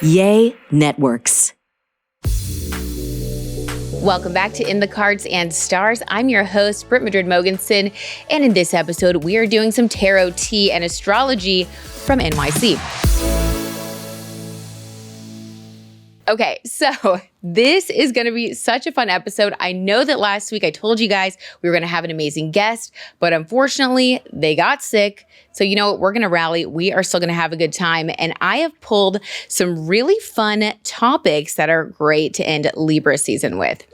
Yay Networks. Welcome back to In the Cards and Stars. I'm your host, Britt Madrid Mogensen, and in this episode, we are doing some tarot, tea, and astrology from NYC. Okay, so this is going to be such a fun episode. I know that last week I told you guys we were going to have an amazing guest, but unfortunately they got sick. So you know what? We're going to rally. We are still going to have a good time. And I have pulled some really fun topics that are great to end Libra season with.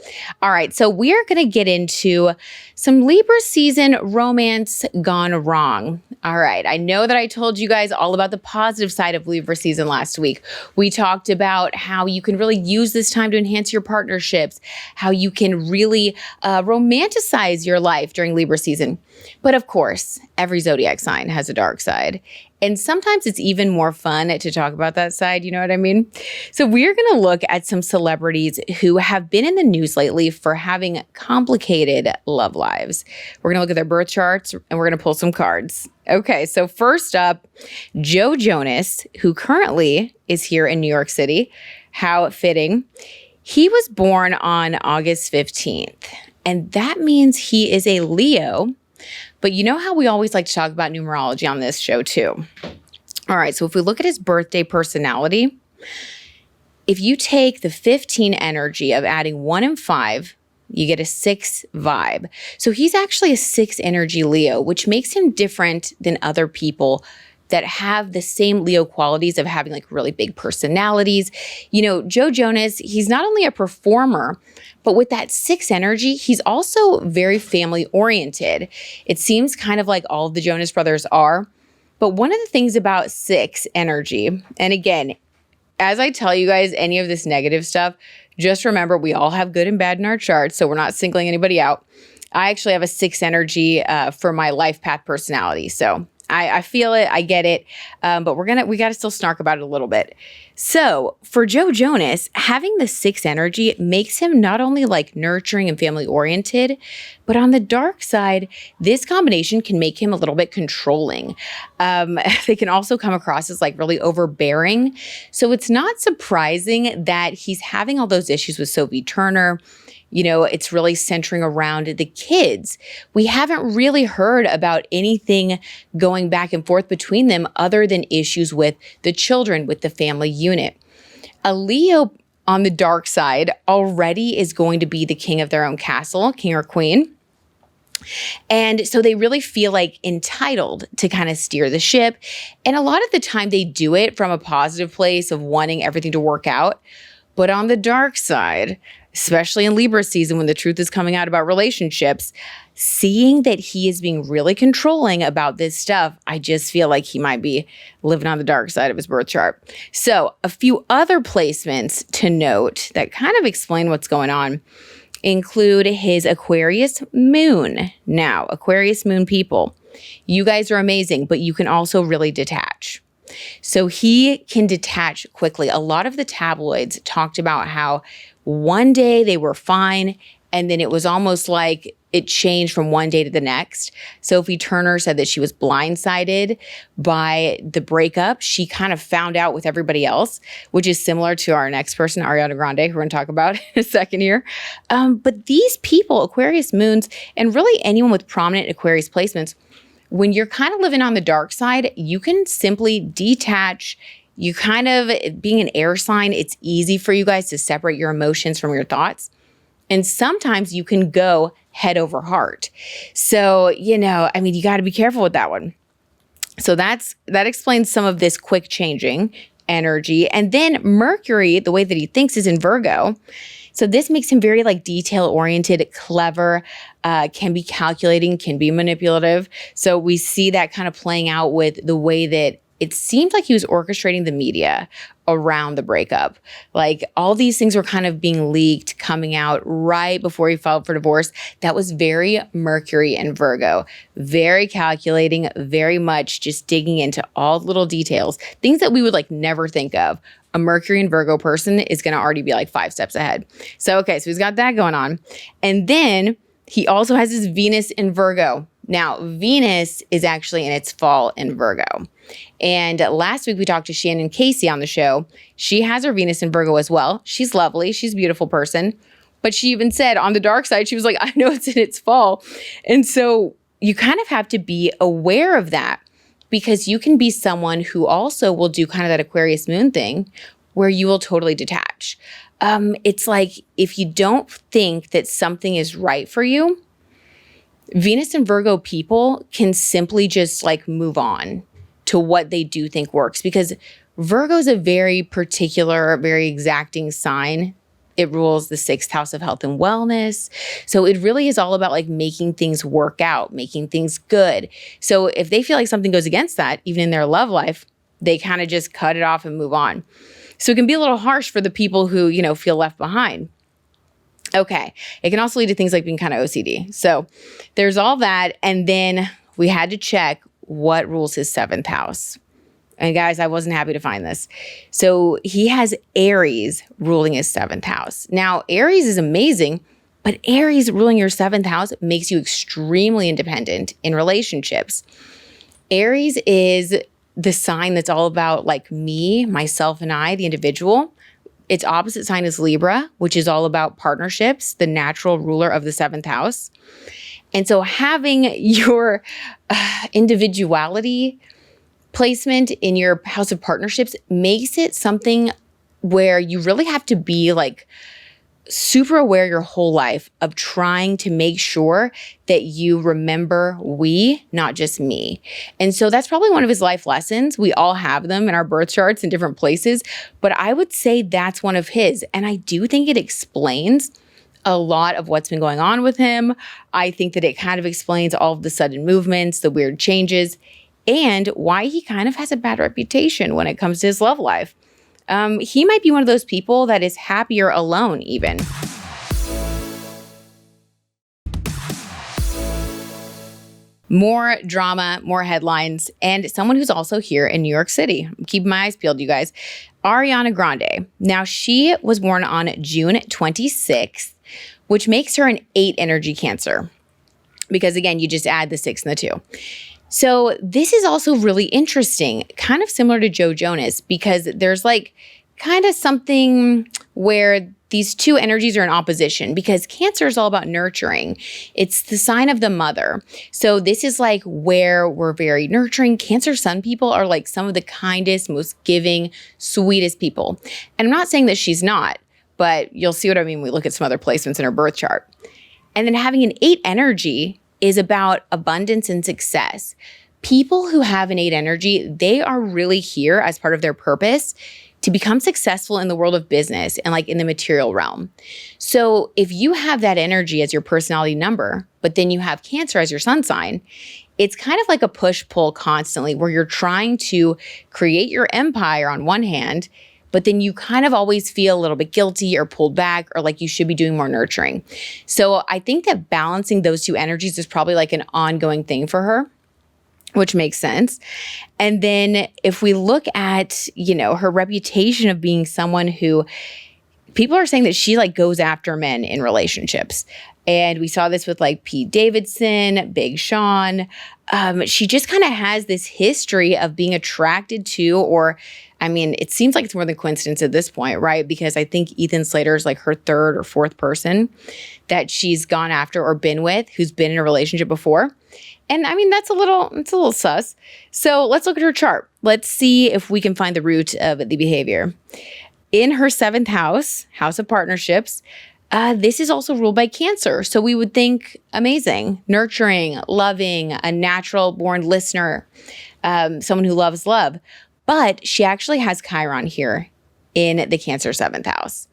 All right, so we are going to get into some Libra season romance gone wrong. All right, I know that I told you guys all about the positive side of Libra season last week. We talked about how you can really use this time to enhance your partnerships, how you can really romanticize your life during Libra season. But of course, every zodiac sign has a dark side. And sometimes it's even more fun to talk about that side, you know what I mean? So we're going to look at some celebrities who have been in the news lately for having complicated love lives. We're going to look at their birth charts and we're going to pull some cards. Okay, so first up, Joe Jonas, who currently is here in New York City. How fitting. He was born on August 15th, and that means he is a Leo. But you know how we always like to talk about numerology on this show too. All right, so if we look at his birthday personality, if you take the 15 energy of adding 1 and 5, you get a 6 vibe. So he's actually a 6 energy Leo, which makes him different than other people that have the same Leo qualities of having like really big personalities. You know, Joe Jonas, he's not only a performer, but with that 6 energy, he's also very family oriented. It seems kind of like all of the Jonas brothers are. But one of the things about 6 energy, and again, as I tell you guys any of this negative stuff, just remember we all have good and bad in our charts, so we're not singling anybody out. I actually have a 6 energy for my life path personality. So I feel it, I get it, but we got to still snark about it a little bit. So for Joe Jonas, having the 6 energy makes him not only like nurturing and family oriented, but on the dark side, this combination can make him a little bit controlling. They can also come across as like really overbearing. So it's not surprising that he's having all those issues with Sophie Turner. You know, it's really centering around the kids. We haven't really heard about anything going back and forth between them other than issues with the children, with the family unit. A Leo on the dark side already is going to be the king of their own castle, king or queen. And so they really feel like entitled to kind of steer the ship. And a lot of the time they do it from a positive place of wanting everything to work out. But on the dark side, especially in Libra season when the truth is coming out about relationships, seeing that he is being really controlling about this stuff, I just feel like he might be living on the dark side of his birth chart. So a few other placements to note that kind of explain what's going on include his Aquarius moon. Now, Aquarius moon people, you guys are amazing, but you can also really detach. So he can detach quickly. A lot of the tabloids talked about how one day they were fine, and then it was almost like it changed from one day to the next. Sophie Turner said that she was blindsided by the breakup. She kind of found out with everybody else, which is similar to our next person, Ariana Grande, who we're going to talk about in a second here. But these people, Aquarius moons, and really anyone with prominent Aquarius placements, when you're kind of living on the dark side, you can simply detach. You kind of, being an air sign, it's easy for you guys to separate your emotions from your thoughts. And sometimes you can go head over heart. So, you know, I mean, you got to be careful with that one. So that explains some of this quick changing energy. And then Mercury, the way that he thinks, is in Virgo. So this makes him very like detail-oriented, clever, can be calculating, can be manipulative. So we see that kind of playing out with the way that it seemed like he was orchestrating the media around the breakup. Like all these things were kind of being leaked, coming out right before he filed for divorce. That was very Mercury and Virgo, very calculating, very much just digging into all the little details, things that we would like never think of. A Mercury and Virgo person is going to already be like 5 steps ahead. So, okay, so he's got that going on. And then he also has his Venus in Virgo, Now, Venus is actually in its fall in Virgo. And last week we talked to Shannon Casey on the show. She has her Venus in Virgo as well. She's lovely. She's a beautiful person. But she even said on the dark side, she was like, I know it's in its fall. And so you kind of have to be aware of that, because you can be someone who also will do kind of that Aquarius moon thing where you will totally detach. It's like if you don't think that something is right for you, Venus and Virgo people can simply just like move on to what they do think works, because Virgo is a very particular, very exacting sign. It rules the 6th house of health and wellness. So it really is all about like making things work out, making things good. So if they feel like something goes against that, even in their love life, they kind of just cut it off and move on. So it can be a little harsh for the people who, you know, feel left behind. Okay. It can also lead to things like being kind of OCD. So there's all that. And then we had to check what rules his 7th house. And guys, I wasn't happy to find this. So he has Aries ruling his 7th house. Now, Aries is amazing, but Aries ruling your 7th house makes you extremely independent in relationships. Aries is the sign that's all about like me, myself, and I, the individual. Its opposite sign is Libra, which is all about partnerships, the natural ruler of the 7th house. And so having your individuality placement in your house of partnerships makes it something where you really have to be like super aware your whole life of trying to make sure that you remember we, not just me. And so that's probably one of his life lessons. We all have them in our birth charts in different places, but I would say that's one of his. And I do think it explains a lot of what's been going on with him. I think that it kind of explains all of the sudden movements, the weird changes, and why he kind of has a bad reputation when it comes to his love life. He might be one of those people that is happier alone even. More drama, more headlines, and someone who's also here in New York City. Keep my eyes peeled, you guys. Ariana Grande. Now, she was born on June 26th, which makes her an 8 energy Cancer. Because again, you just add the 6 and the 2. So this is also really interesting, kind of similar to Joe Jonas, because there's like kind of something where these two energies are in opposition, because Cancer is all about nurturing. It's the sign of the mother. So this is like where we're very nurturing. Cancer sun people are like some of the kindest, most giving, sweetest people. And I'm not saying that she's not, but you'll see what I mean when we look at some other placements in her birth chart. And then having an 8 energy is about abundance and success. People who have an 8 energy, they are really here as part of their purpose to become successful in the world of business and like in the material realm. So if you have that energy as your personality number, but then you have Cancer as your sun sign, it's kind of like a push-pull constantly where you're trying to create your empire on one hand, but then you kind of always feel a little bit guilty or pulled back or like you should be doing more nurturing. So I think that balancing those two energies is probably like an ongoing thing for her, which makes sense. And then if we look at, you know, her reputation of being someone who people are saying that she like goes after men in relationships. And we saw this with like Pete Davidson, Big Sean. She just kind of has this history of being attracted to, or I mean, it seems like it's more than coincidence at this point, right? Because I think Ethan Slater is like her 3rd or 4th person that she's gone after or been with who's been in a relationship before. And I mean, it's a little sus. So let's look at her chart. Let's see if we can find the root of the behavior. In her 7th house, house of partnerships, this is also ruled by Cancer. So we would think amazing, nurturing, loving, a natural born listener, someone who loves love. But she actually has Chiron here in the Cancer 7th house.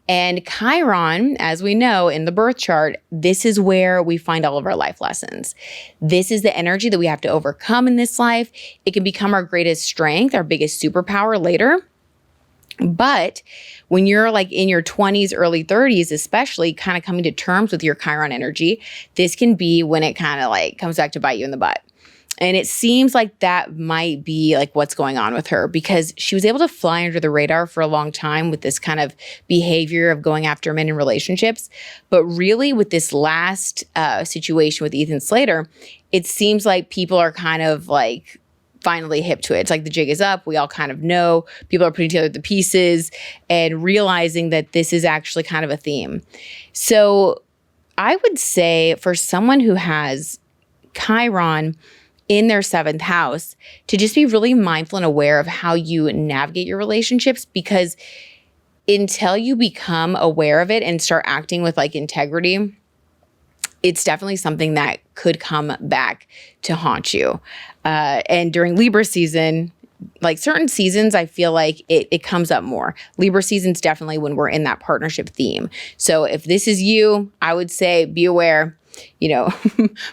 And Chiron, as we know in the birth chart, this is where we find all of our life lessons. This is the energy that we have to overcome in this life. It can become our greatest strength, our biggest superpower later. But when you're like in your 20s, early 30s, especially kind of coming to terms with your Chiron energy, this can be when it kind of like comes back to bite you in the butt. And it seems like that might be like what's going on with her, because she was able to fly under the radar for a long time with this kind of behavior of going after men in relationships. But really with this last situation with Ethan Slater, it seems like people are kind of like finally hip to it. It's like the jig is up. We all kind of know. People are putting together the pieces and realizing that this is actually kind of a theme. So I would say for someone who has Chiron in their 7th house, to just be really mindful and aware of how you navigate your relationships, because until you become aware of it and start acting with like integrity, it's definitely something that could come back to haunt you. And during Libra season, like certain seasons, I feel like it comes up more. Libra season's definitely when we're in that partnership theme. So if this is you, I would say be aware.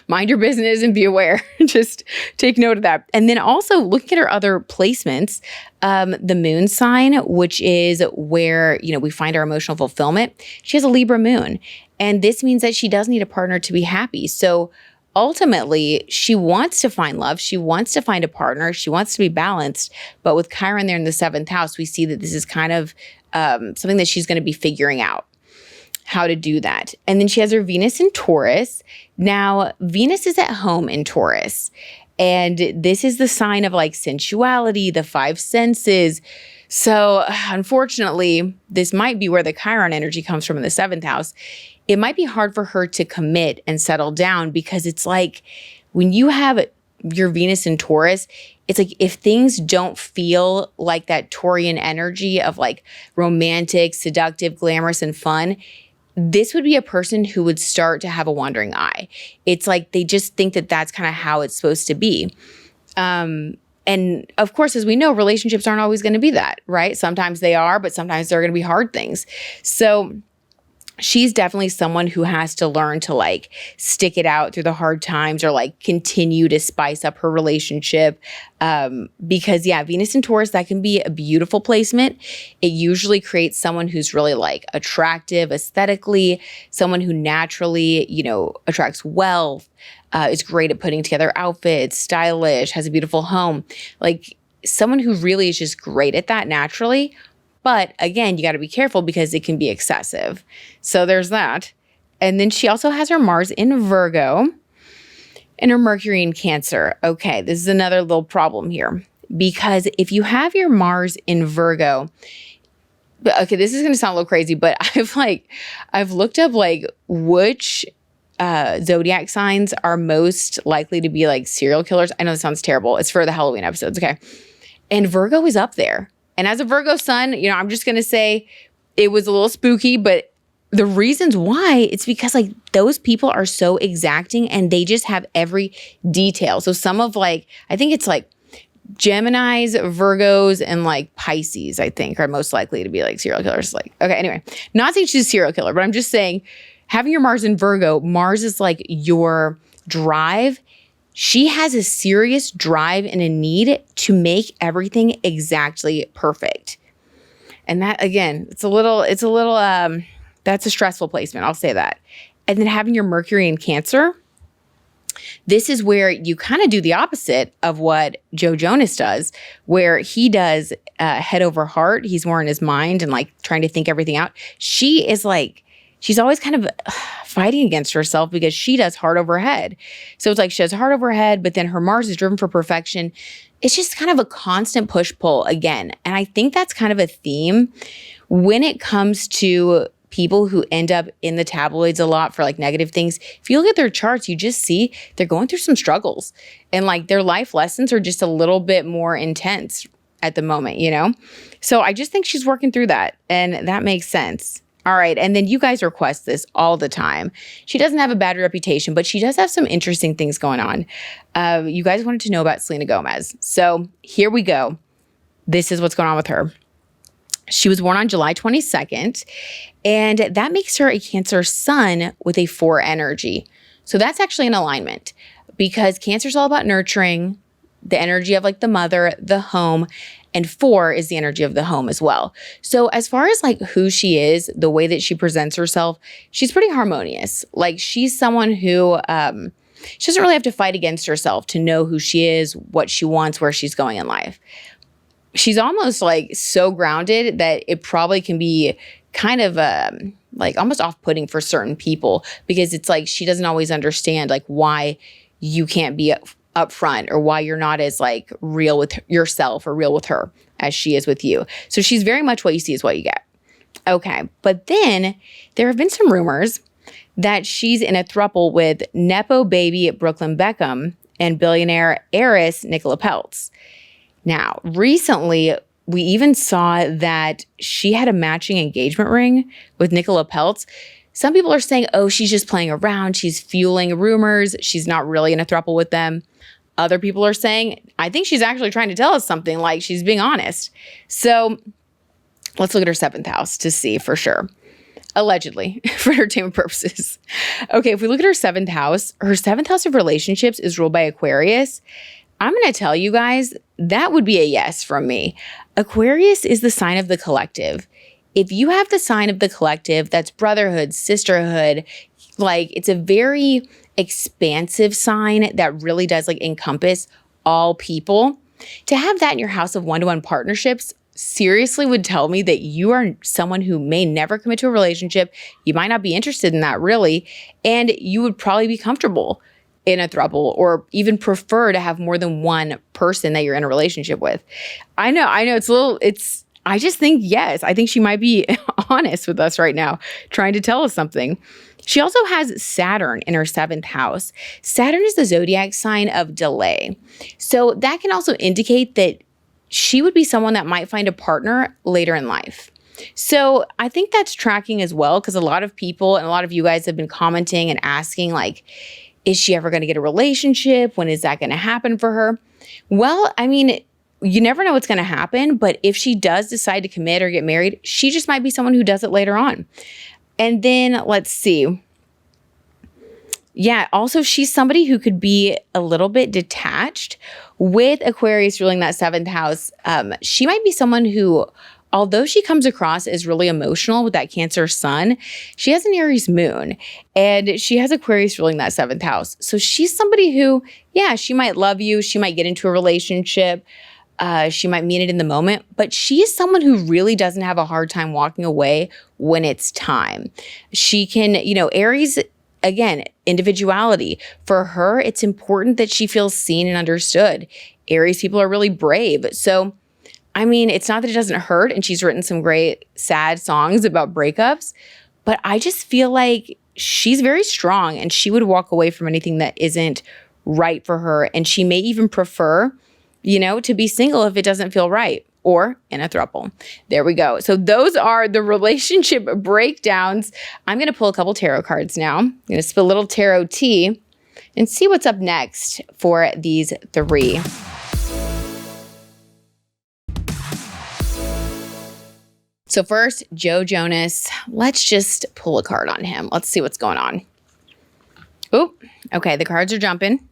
Mind your business and be aware. Just take note of that. And then also looking at her other placements, the moon sign, which is where, we find our emotional fulfillment. She has a Libra moon. And this means that she does need a partner to be happy. So ultimately, she wants to find love. She wants to find a partner. She wants to be balanced. But with Chiron there in the 7th house, we see that this is kind of something that she's going to be figuring out how to do that. And then she has her Venus in Taurus. Now, Venus is at home in Taurus. And this is the sign of like sensuality, the 5 senses. So unfortunately, this might be where the Chiron energy comes from in the 7th house. It might be hard for her to commit and settle down, because it's like when you have your Venus in Taurus, it's like if things don't feel like that Taurian energy of like romantic, seductive, glamorous, and fun, this would be a person who would start to have a wandering eye. It's like they just think that that's kind of how it's supposed to be. And of course, as we know, relationships aren't always going to be that, right? Sometimes they are, but sometimes they're going to be hard things. So she's definitely someone who has to learn to like stick it out through the hard times, or like continue to spice up her relationship. Because Venus and Taurus, that can be a beautiful placement. It usually creates someone who's really like attractive aesthetically, someone who naturally, attracts wealth, is great at putting together outfits, stylish, has a beautiful home, like someone who really is just great at that naturally. But again, you got to be careful because it can be excessive. So there's that. And then she also has her Mars in Virgo and her Mercury in Cancer. Okay, this is another little problem here, because if you have your Mars in Virgo, okay, this is going to sound a little crazy, but I've looked up like which zodiac signs are most likely to be like serial killers. I know this sounds terrible. It's for the Halloween episodes. Okay. And Virgo is up there. And as a Virgo sun, I'm just going to say it was a little spooky, but the reasons why, it's because like those people are so exacting and they just have every detail. So some of like, I think it's like Geminis, Virgos, and like Pisces, I think are most likely to be like serial killers. Like, okay, anyway, not saying she's a serial killer, but I'm just saying having your Mars in Virgo, Mars is like your drive. She has a serious drive and a need to make everything exactly perfect. And that, again, it's a little, that's a stressful placement. I'll say that. And then having your Mercury in Cancer, this is where you kind of do the opposite of what Joe Jonas does, where he does head over heart. He's more in his mind and like trying to think everything out. She is like, she's always kind of fighting against herself because she does heart over head. So it's like she has heart over head, but then her Mars is driven for perfection. It's just kind of a constant push-pull again. And I think that's kind of a theme when it comes to people who end up in the tabloids a lot for like negative things. If you look at their charts, you just see they're going through some struggles and like their life lessons are just a little bit more intense at the moment, So I just think she's working through that, and that makes sense. All right. And then you guys request this all the time. She doesn't have a bad reputation, but she does have some interesting things going on. You guys wanted to know about Selena Gomez. So here we go. This is what's going on with her. She was born on July 22nd, and that makes her a Cancer sun with a 4 energy. So that's actually an alignment, because Cancer is all about nurturing, the energy of like the mother, the home, and 4 is the energy of the home as well. So as far as like who she is, the way that she presents herself, she's pretty harmonious. Like she's someone who she doesn't really have to fight against herself to know who she is, what she wants, where she's going in life. She's almost like so grounded that it probably can be kind of like almost off-putting for certain people, because it's like she doesn't always understand like why you can't be upfront, or why you're not as like real with yourself or real with her as she is with you. So she's very much what you see is what you get. Okay, but then there have been some rumors that she's in a throuple with Nepo baby Brooklyn Beckham and billionaire heiress Nicola Peltz. Now, recently, we even saw that she had a matching engagement ring with Nicola Peltz. Some people are saying, oh, she's just playing around. She's fueling rumors. She's not really in a throuple with them. Other people are saying, I think she's actually trying to tell us something, like she's being honest. So let's look at her 7th house to see for sure. Allegedly, for entertainment purposes. Okay, if we look at her 7th house of relationships is ruled by Aquarius. I'm going to tell you guys, that would be a yes from me. Aquarius is the sign of the collective. If you have the sign of the collective, that's brotherhood, sisterhood, like it's a very expansive sign that really does like encompass all people. To have that in your house of one-to-one partnerships seriously would tell me that you are someone who may never commit to a relationship. You might not be interested in that really, and you would probably be comfortable in a throuple, or even prefer to have more than one person that you're in a relationship with. I know I just think, yes, I think she might be honest with us right now, trying to tell us something. She also has Saturn in her 7th house. Saturn is the zodiac sign of delay. So that can also indicate that she would be someone that might find a partner later in life. So I think that's tracking as well, because a lot of people and a lot of you guys have been commenting and asking like, is she ever going to get a relationship? When is that going to happen for her? Well, I mean, you never know what's going to happen, but if she does decide to commit or get married, she just might be someone who does it later on. And then let's see. Yeah, also she's somebody who could be a little bit detached. With Aquarius ruling that 7th house, she might be someone who, although she comes across as really emotional with that Cancer sun, she has an Aries moon and she has Aquarius ruling that 7th house. So she's somebody who, yeah, she might love you. She might get into a relationship. She might mean it in the moment, but she is someone who really doesn't have a hard time walking away when it's time. She can, Aries, again, individuality. For her, it's important that she feels seen and understood. Aries people are really brave. So I mean, it's not that it doesn't hurt, and she's written some great sad songs about breakups, but I just feel like she's very strong and she would walk away from anything that isn't right for her. And she may even prefer, to be single if it doesn't feel right, or in a throuple. There we go. So those are the relationship breakdowns. I'm going to pull a couple tarot cards now. I'm going to spill a little tarot tea and see what's up next for these 3. So first, Joe Jonas. Let's just pull a card on him. Let's see what's going on. Oh, okay. The cards are jumping.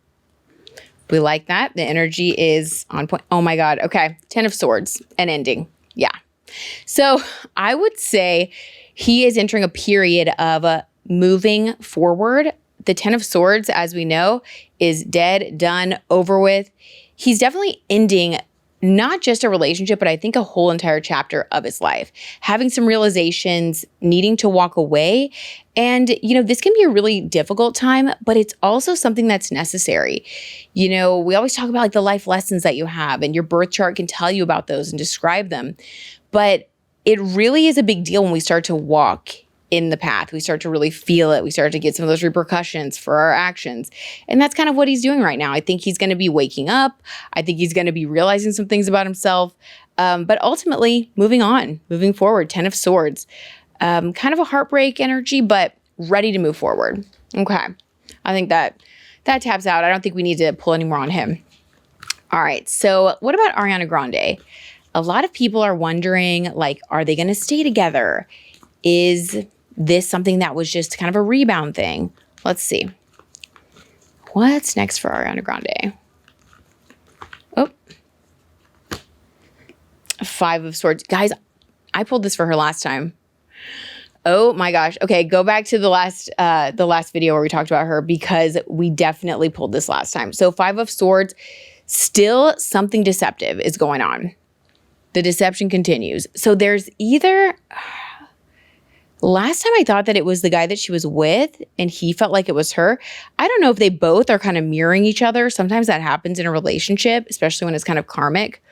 We like that. The energy is on point. Oh my God. Okay. 10 of Swords, an ending. Yeah. So I would say he is entering a period of moving forward. The 10 of Swords, as we know, is dead, done, over with. He's definitely ending not just a relationship, but I think a whole entire chapter of his life, having some realizations, needing to walk away. And, this can be a really difficult time, but it's also something that's necessary. We always talk about like the life lessons that you have, and your birth chart can tell you about those and describe them. But it really is a big deal when we start to walk in the path. We start to really feel it. We start to get some of those repercussions for our actions. And that's kind of what he's doing right now. I think he's going to be waking up. I think he's going to be realizing some things about himself. But ultimately, moving on, moving forward, 10 of Swords. Kind of a heartbreak energy, but ready to move forward. Okay. I think that taps out. I don't think we need to pull any more on him. All right. So what about Ariana Grande? A lot of people are wondering, like, are they going to stay together? Is this something that was just kind of a rebound thing? Let's see. What's next for Ariana Grande? Oh, 5 of Swords. Guys, I pulled this for her last time. Oh my gosh. Okay, go back to the last video where we talked about her, because we definitely pulled this last time. So 5 of Swords, still something deceptive is going on. The deception continues. So there's either, last time I thought that it was the guy that she was with and he felt like it was her. I don't know if they both are kind of mirroring each other. Sometimes that happens in a relationship, especially when it's kind of karmic.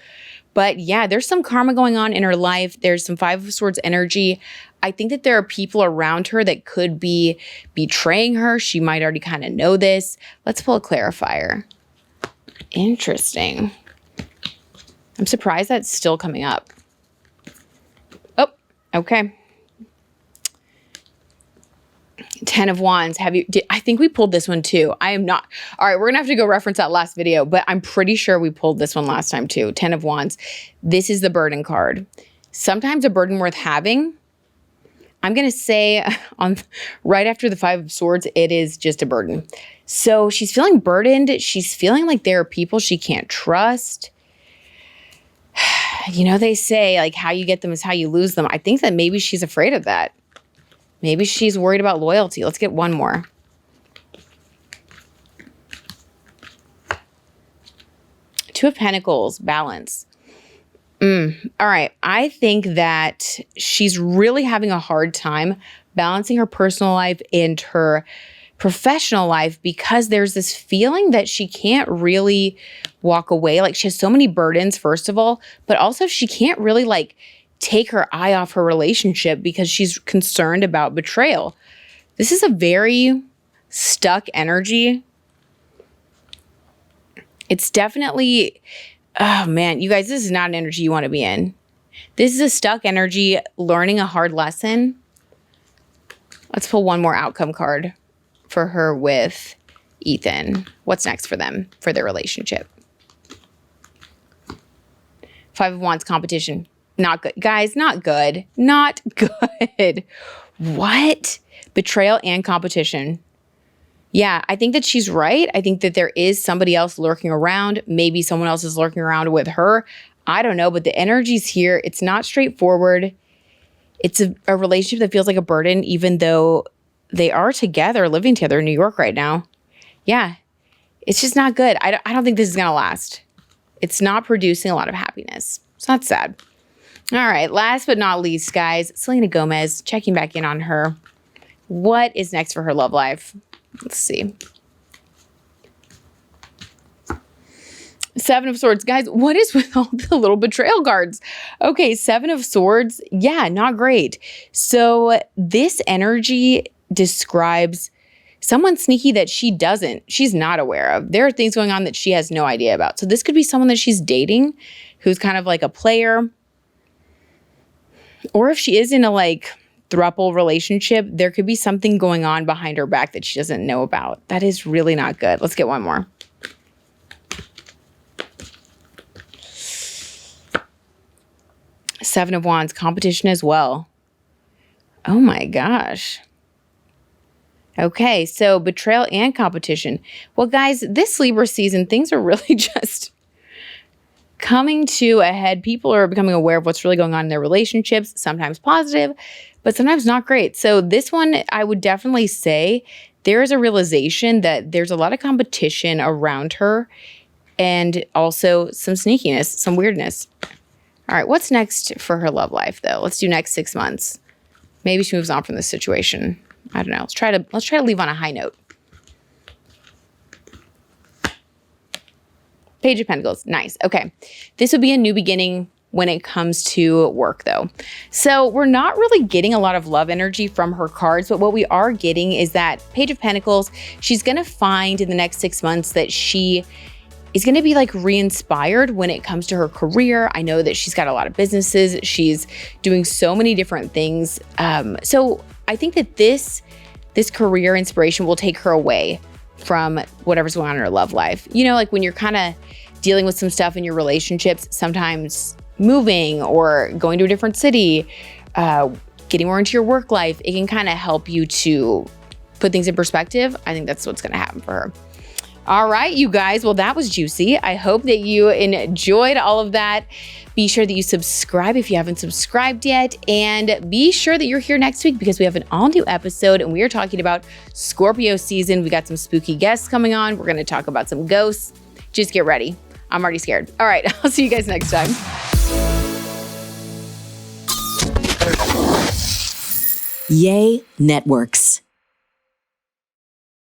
But yeah, there's some karma going on in her life. There's some 5 of Swords energy. I think that there are people around her that could be betraying her. She might already kind of know this. Let's pull a clarifier. Interesting. I'm surprised that's still coming up. Oh, okay. 10 of Wands. I think we pulled this one too. I am not. All right, we're going to have to go reference that last video, but I'm pretty sure we pulled this one last time too. 10 of Wands. This is the burden card. Sometimes a burden worth having. I'm going to say right after the 5 of Swords, it is just a burden. So she's feeling burdened. She's feeling like there are people she can't trust. You know, they say like how you get them is how you lose them. I think that maybe she's afraid of that. Maybe she's worried about loyalty. Let's get one more. Two of Pentacles, balance. All right. I think that she's really having a hard time balancing her personal life and her professional life, because there's this feeling that she can't really walk away. Like she has so many burdens, first of all, but also she can't really like take her eye off her relationship because she's concerned about betrayal. This is a very stuck energy. It's definitely, oh man, you guys, this is not an energy you want to be in. This is a stuck energy, learning a hard lesson. Let's pull one more outcome card for her with Ethan. What's next for them, for their relationship? 5 of Wands, competition. Not good. Guys, not good. Not good. What? Betrayal and competition. Yeah, I think that she's right. I think that there is somebody else lurking around. Maybe someone else is lurking around with her. I don't know, but the energy's here. It's not straightforward. It's a relationship that feels like a burden, even though they are together, living together in New York right now. Yeah, it's just not good. I don't think this is going to last. It's not producing a lot of happiness. So that's sad. All right, last but not least, guys, Selena Gomez, checking back in on her. What is next for her love life? Let's see. 7 of Swords. Guys, what is with all the little betrayal cards? Okay, 7 of Swords. Yeah, not great. So this energy describes someone sneaky that she's not aware of. There are things going on that she has no idea about. So this could be someone that she's dating who's kind of like a player. Or if she is in a like throuple relationship, there could be something going on behind her back that she doesn't know about. That is really not good. Let's get one more. Seven of Wands, competition as well. Oh my gosh. Okay, so betrayal and competition. Well, guys, this Libra season, things are really just coming to a head. People are becoming aware of what's really going on in their relationships, sometimes positive, but sometimes not great. So this one, I would definitely say there is a realization that there's a lot of competition around her and also some sneakiness, some weirdness. All right, what's next for her love life, though? Let's do next 6 months. Maybe she moves on from this situation. I don't know. Let's try to leave on a high note. Page of Pentacles. Nice. Okay. This would be a new beginning when it comes to work, though. So we're not really getting a lot of love energy from her cards, but what we are getting is that Page of Pentacles, she's going to find in the next 6 months that she is going to be like re-inspired when it comes to her career. I know that she's got a lot of businesses. She's doing so many different things. So I think that this career inspiration will take her away from whatever's going on in her love life. You know, like when you're kind of dealing with some stuff in your relationships, sometimes moving or going to a different city, getting more into your work life, it can kind of help you to put things in perspective. I think that's what's going to happen for her. All right, you guys. Well, that was juicy. I hope that you enjoyed all of that. Be sure that you subscribe if you haven't subscribed yet. And be sure that you're here next week because we have an all-new episode and we are talking about Scorpio season. We got some spooky guests coming on. We're going to talk about some ghosts. Just get ready. I'm already scared. All right, I'll see you guys next time. Yay Networks.